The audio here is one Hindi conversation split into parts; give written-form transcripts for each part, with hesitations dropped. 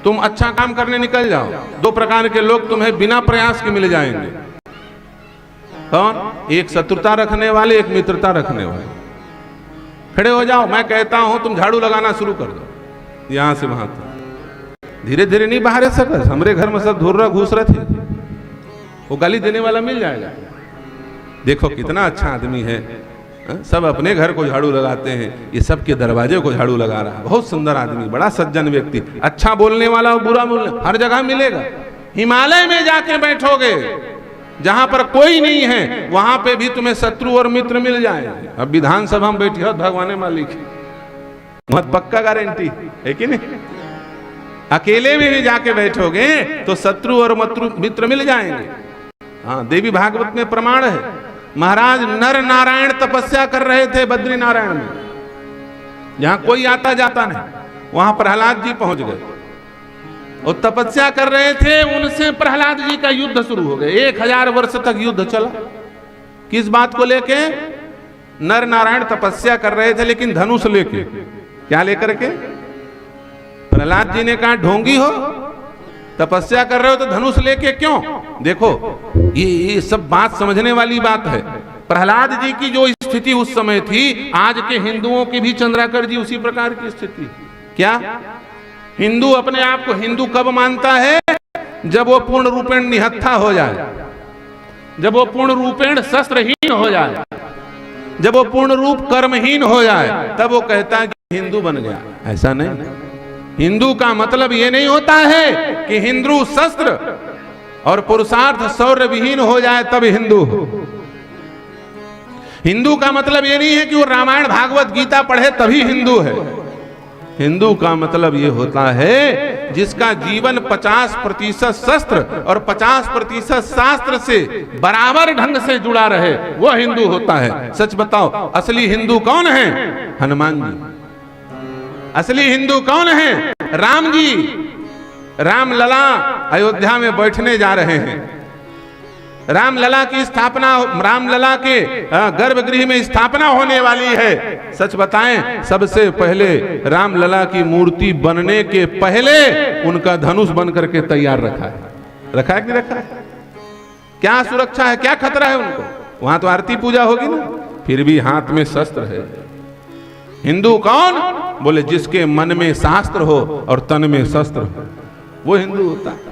तुम अच्छा काम करने निकल जाओ, दो प्रकार के लोग तुम्हें बिना प्रयास के मिल जाएंगे। कौन? एक शत्रुता रखने वाले, एक मित्रता रखने वाले। खड़े हो जाओ, मैं कहता हूं तुम झाड़ू लगाना शुरू कर दो, यहां से वहां तक। धीरे धीरे नहीं बाहर सकस। हमारे घर में सब धुर्रा घुस रहे थे, वो गाली देने वाला मिल जाएगा। देखो कितना अच्छा आदमी है, सब अपने घर को झाड़ू लगाते हैं, ये सबके दरवाजे को झाड़ू लगा रहा है। बहुत सुंदर आदमी, बड़ा सज्जन व्यक्ति, अच्छा बोलने वाला, बुरा बोलने हर जगह मिलेगा। हिमालय में जाके बैठोगे, जहां पर कोई नहीं है, वहां पे भी तुम्हें शत्रु और मित्र मिल जाएंगे। अब विधानसभा में बैठी हो भगवान मालिक, बहुत पक्का गारंटी है कि नहीं? अकेले में भी जाके बैठोगे तो शत्रु और मित्र मिल जाएंगे। हाँ, देवी भागवत में प्रमाण है। महाराज नर नारायण तपस्या कर रहे थे बद्री नारायण में, जहां कोई आता जाता नहीं, वहां प्रहलाद जी पहुंच गए और तपस्या कर रहे थे। उनसे प्रहलाद जी का युद्ध शुरू हो गया। 1000 वर्ष तक युद्ध चला। किस बात को लेके? नर नारायण तपस्या कर रहे थे, लेकिन धनुष लेके। क्या लेकर के? प्रहलाद जी ने कहा ढोंगी हो, तपस्या कर रहे हो तो धनुष लेके क्यों? देखो ये सब बात समझने वाली बात है। प्रहलाद जी की जो स्थिति उस समय थी, आज के हिंदुओं की भी चंद्राकर जी उसी प्रकार की स्थिति। क्या हिंदू अपने आप को हिंदू कब मानता है? जब वो पूर्ण रूपेण निहत्था हो जाए, जब वो पूर्ण रूपेण शस्त्रहीन हो जाए, जब वो पूर्ण रूप कर्महीन हो जाए, तब वो कहता है कि हिंदू बन गया। ऐसा नहीं। हिंदू का मतलब ये नहीं होता है कि हिंदू शस्त्र और पुरुषार्थ शौर्य विहीन हो जाए तब हिंदू हो। हिंदू का मतलब ये नहीं है कि वो रामायण भागवत गीता पढ़े तभी हिंदू है। हिंदू का मतलब ये होता है जिसका जीवन 50% शस्त्र और 50% शास्त्र से बराबर ढंग से जुड़ा रहे, वो हिंदू होता है। सच बताओ, असली हिंदू कौन है? हनुमान जी। असली हिंदू कौन है? राम जी। रामलला अयोध्या में बैठने जा रहे हैं। रामलला की स्थापना, रामलला के गर्भगृह में स्थापना होने वाली है। सच बताएं, सबसे पहले रामलला की मूर्ति बनने के पहले उनका धनुष बन करके तैयार रखा है। रखा है कि नहीं रखा है? क्या सुरक्षा है, क्या खतरा है उनको? वहां तो आरती पूजा होगी ना, फिर भी हाथ में शस्त्र है। हिंदू कौन? बोले जिसके मन में शास्त्र हो और तन में शस्त्र हो, वो हिंदू होता है।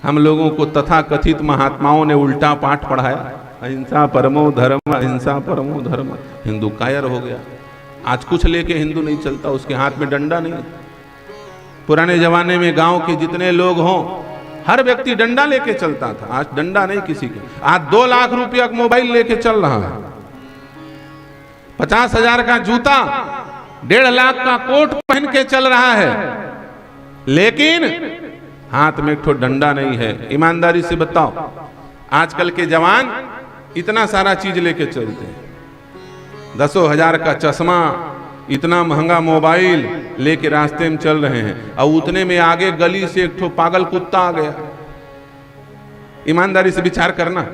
हम लोगों को तथाकथित महात्माओं ने उल्टा पाठ पढ़ाया, अहिंसा परमो धर्म, अहिंसा परमो धर्म। हिंदू कायर हो गया। आज कुछ लेके हिंदू नहीं चलता, उसके हाथ में डंडा नहीं। पुराने जमाने में गांव के जितने लोग हों, हर व्यक्ति डंडा लेके चलता था। आज डंडा नहीं किसी के। आज 2 लाख रुपया का मोबाइल लेके चल रहा है, 50,000 का जूता, 1.5 लाख का कोट पहन के चल रहा है, लेकिन हाथ में एक ठो डंडा नहीं है। ईमानदारी से बताओ, आजकल के जवान इतना सारा चीज लेके चलते हैं, 10,000 का चश्मा, इतना महंगा मोबाइल लेके रास्ते में चल रहे हैं, और उतने में आगे गली से एक ठो पागल कुत्ता आ गया। ईमानदारी से विचार करना,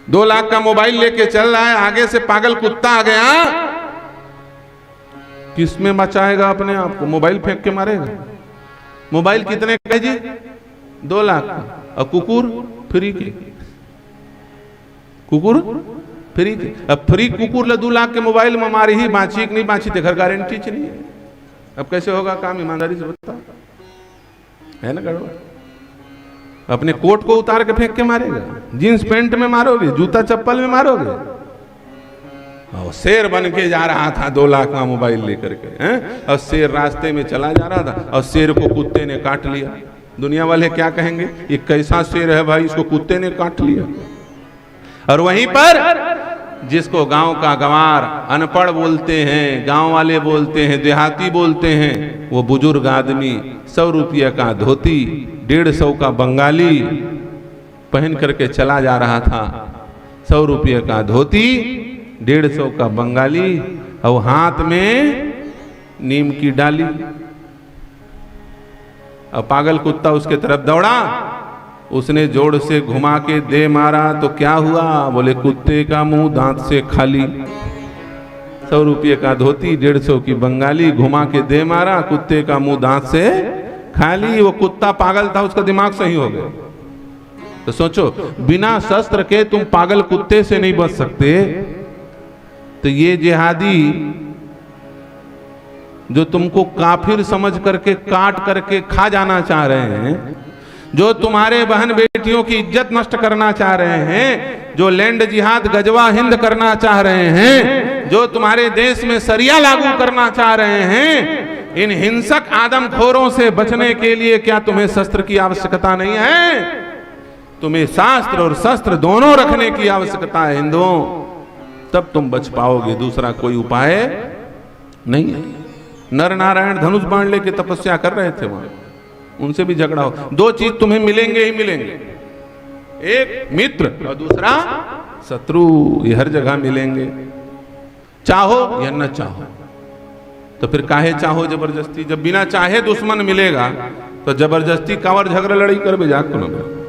2 लाख का मोबाइल लेके चल रहा है, आगे से पागल कुत्ता आ गया, किसमें बचाएगा अपने आप को? मोबाइल फेंक के मारेगा। मोबाइल कितने का जी? 2 लाख का, और कुकुर फ्री के। कुकुर फ्री के। अब फ्री कुकुर ले 2 लाख के मोबाइल में मारी ही बाँची कि नहीं बाँची, तेखर गारंटी नहीं है। अब कैसे होगा काम? ईमानदारी से बता, है ना गड़बड़? अपने कोट को उतार के फेंक के मारेगा, जींस पैंट में मारोगे, जूता चप्पल में मारोगे। और शेर बन के जा रहा था 2 लाख का मोबाइल लेकर के, हैं? और शेर रास्ते में चला जा रहा था और शेर को कुत्ते ने काट लिया। दुनिया वाले क्या कहेंगे, ये कैसा शेर है भाई, इसको कुत्ते ने काट लिया। और वहीं पर जिसको गांव का गंवार, अनपढ़ बोलते हैं, गांव वाले बोलते हैं, देहाती बोलते हैं, वो बुजुर्ग आदमी 100 रुपये का धोती, 150 का बंगाली पहन करके चला जा रहा था। 100 रुपये का धोती, 150 का बंगाली, और हाथ में नीम की डाली। और पागल कुत्ता उसके तरफ दौड़ा, उसने जोर से घुमा के दे मारा तो क्या हुआ? बोले कुत्ते का मुंह दांत से खाली। 100 रुपये का धोती, 150 की बंगाली, घुमा के दे मारा, कुत्ते का मुंह दांत से खाली। वो कुत्ता पागल था, उसका दिमाग सही हो गया। तो सोचो, बिना शस्त्र के तुम पागल कुत्ते से नहीं बच सकते, तो ये जिहादी जो तुमको काफिर समझ करके काट करके खा जाना चाह रहे हैं, जो तुम्हारे बहन बेटियों की इज्जत नष्ट करना चाह रहे हैं, जो लैंड जिहाद गजवा हिंद करना चाह रहे हैं, जो तुम्हारे देश में शरिया लागू करना चाह रहे हैं, इन हिंसक आदमखोरों से बचने के लिए क्या तुम्हें शस्त्र की आवश्यकता नहीं है? तुम्हें शास्त्र और शस्त्र दोनों रखने की आवश्यकता है हिंदुओं, तब तुम बच पाओगे। दूसरा कोई उपाय नहीं है। नर नारायण धनुष बाण लेके तपस्या कर रहे थे वहां, उनसे भी झगड़ा हो। दो चीज तुम्हें मिलेंगे ही मिलेंगे, एक मित्र और दूसरा शत्रु। ये हर जगह मिलेंगे, चाहो या न चाहो। तो फिर काहे चाहो जबरदस्ती? जब बिना चाहे दुश्मन मिलेगा तो जबरदस्ती कावर झगड़ा लड़ाई कर बेजाक को न।